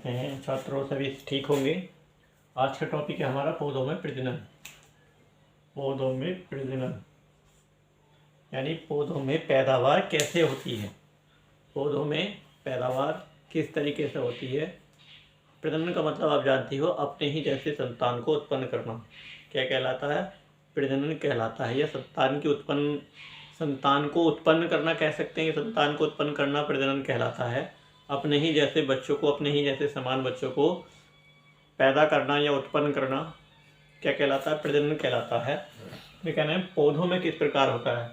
कहते हैं छात्रों, सभी ठीक होंगे। आज का टॉपिक है हमारा पौधों में प्रजनन। पौधों में प्रजनन यानी पौधों में पैदावार कैसे होती है, पौधों में पैदावार किस तरीके से होती है। प्रजनन का मतलब आप जानती हो, अपने ही जैसे संतान को उत्पन्न करना। क्या कहलाता है? प्रजनन कहलाता है। या संतान को उत्पन्न करना कह सकते हैं। संतान को उत्पन्न करना प्रजनन कहलाता है। अपने ही जैसे बच्चों को, अपने ही जैसे समान बच्चों को पैदा करना या उत्पन्न करना क्या कहलाता है? प्रजनन कहलाता है। ये कहना है पौधों में किस प्रकार होता है,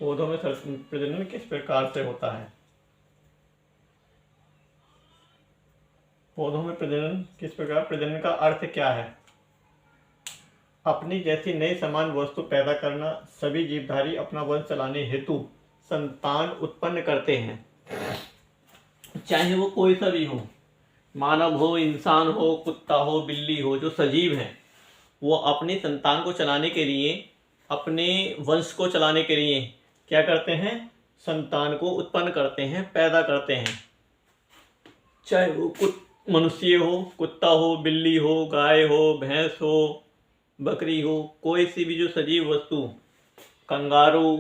पौधों में प्रजनन किस प्रकार से होता है। पौधों में प्रजनन किस प्रकार? प्रजनन का अर्थ क्या है? अपनी जैसी नई समान वस्तु पैदा करना। सभी जीवधारी अपना वंश चलाने हेतु संतान उत्पन्न करते हैं, चाहे वो कोई सा भी हो, मानव हो, इंसान हो, कुत्ता हो, बिल्ली हो। जो सजीव हैं वो अपनी संतान को चलाने के लिए, अपने वंश को चलाने के लिए क्या करते हैं? संतान को उत्पन्न करते हैं, पैदा करते हैं। चाहे वो मनुष्य हो, कुत्ता हो, बिल्ली हो, गाय हो, भैंस हो, बकरी हो, कोई सी भी जो सजीव वस्तु, कंगारू,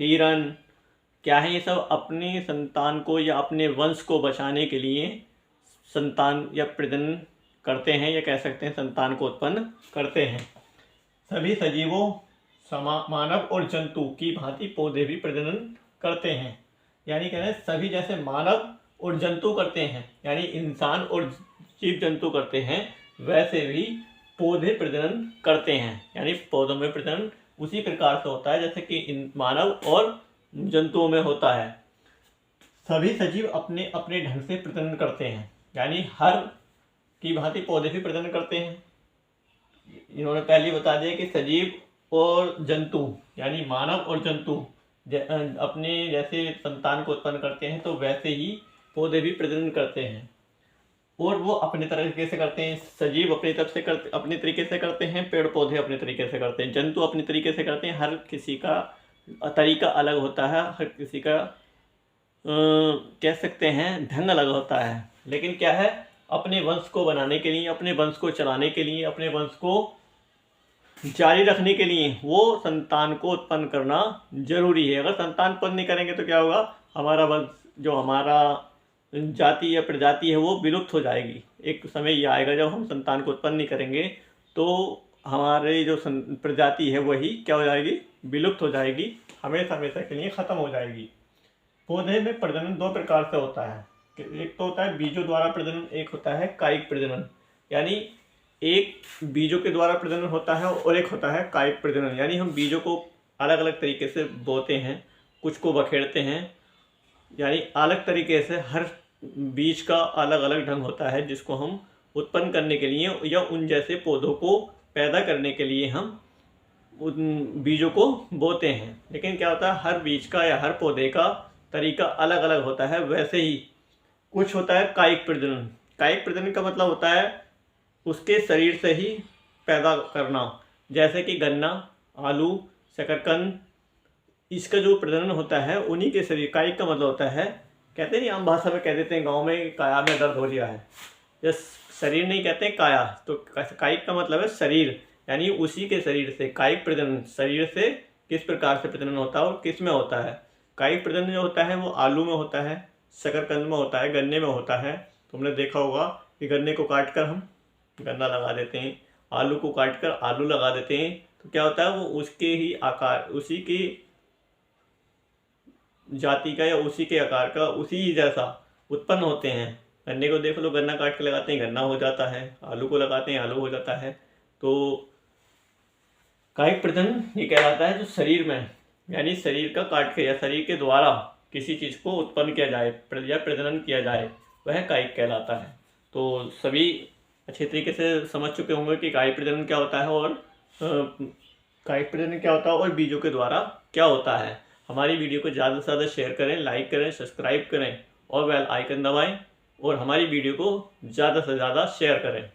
हिरन, क्या है, ये सब अपनी संतान को या अपने वंश को बचाने के लिए संतान या प्रजनन करते हैं, या कह सकते हैं संतान को उत्पन्न करते हैं। सभी सजीवों, मानव और जंतु की भांति पौधे भी प्रजनन करते हैं। यानी कह रहे हैं सभी जैसे मानव और जंतु करते हैं, यानी इंसान और जीव जंतु करते हैं, वैसे भी पौधे प्रजनन करते हैं। यानी पौधों में प्रजनन उसी प्रकार से होता है जैसे कि मानव और जंतुओं में होता है। सभी सजीव अपने अपने ढंग से प्रजनन करते हैं, यानी हर की भांति पौधे भी प्रजनन करते हैं। इन्होंने पहले बता दिया कि सजीव और जंतु यानी मानव और जंतु अपने जैसे संतान को उत्पन्न करते हैं, तो वैसे ही पौधे भी प्रजनन करते हैं। और वो अपने तरीके से करते हैं। सजीव अपनी तरफ से अपने तरीके से करते हैं, पेड़ पौधे अपने तरीके से करते हैं, जंतु अपने तरीके से करते हैं। हर किसी का तरीका अलग होता है, हर किसी का कह सकते हैं ढंग अलग होता है। लेकिन क्या है, अपने वंश को बनाने के लिए, अपने वंश को चलाने के लिए, अपने वंश को जारी रखने के लिए वो संतान को उत्पन्न करना जरूरी है। अगर संतान उत्पन्न नहीं करेंगे तो क्या होगा? हमारा वंश, जो हमारा जाति या प्रजाति है, वो विलुप्त हो जाएगी। एक समय ये आएगा जब हम संतान को उत्पन्न नहीं करेंगे तो हमारे जो प्रजाति है वही क्या हो जाएगी? विलुप्त हो जाएगी, हमेशा हमेशा के लिए ख़त्म हो जाएगी। पौधे में प्रजनन दो प्रकार से होता है। एक तो होता है बीजों द्वारा प्रजनन, एक होता है कायिक प्रजनन। यानी एक बीजों के द्वारा प्रजनन होता है और एक होता है कायिक प्रजनन। यानी हम बीजों को अलग अलग तरीके से बोते हैं, कुछ को बखेड़ते हैं, यानी अलग तरीके से हर बीज का अलग अलग ढंग होता है, जिसको हम उत्पन्न करने के लिए या उन जैसे पौधों को पैदा करने के लिए हम उन बीजों को बोते हैं। लेकिन क्या होता है, हर बीज का या हर पौधे का तरीका अलग अलग होता है। वैसे ही कुछ होता है कायिक प्रजनन। कायिक प्रजनन का मतलब होता है उसके शरीर से ही पैदा करना, जैसे कि गन्ना, आलू, शकरकंद, इसका जो प्रजनन होता है उन्हीं के शरीर। कायिक का मतलब होता है, कहते नहीं, आम भाषा में कह देते हैं गांव में, काया में दर्द हो रहा है। ये शरीर नहीं कहते काया, तो कायिक का मतलब है शरीर, यानी उसी के शरीर से। कायिक प्रजनन शरीर से किस प्रकार से प्रजनन होता है और किस में होता है। कायिक प्रजनन जो होता है वो आलू में होता है, शकरकंद में होता है, गन्ने में होता है। तुमने देखा होगा कि गन्ने को काट कर हम गन्ना लगा देते हैं, आलू को काट कर आलू लगा देते हैं, तो क्या होता है, वो उसके ही आकार, उसी की जाति का या उसी के आकार का, उसी जैसा उत्पन्न होते हैं। गन्ने को देख लो, गन्ना काट के लगाते हैं, गन्ना हो जाता है। आलू को लगाते हैं, आलू हो जाता है। तो कायिक प्रजनन ये कहलाता है जो शरीर में, यानी शरीर का काट के या शरीर के द्वारा किसी चीज़ को उत्पन्न किया जाए या प्रजनन किया जाए, वह कायिक कहलाता है। तो सभी अच्छे तरीके से समझ चुके होंगे कि कायिक प्रजनन क्या होता है और कायिक प्रजनन क्या होता है और बीजों के द्वारा क्या होता है। हमारी वीडियो को ज़्यादा से ज़्यादा शेयर करें, लाइक करें, सब्सक्राइब करें और बेल आइकन दबाएं, और हमारी वीडियो को ज़्यादा से ज़्यादा शेयर करें।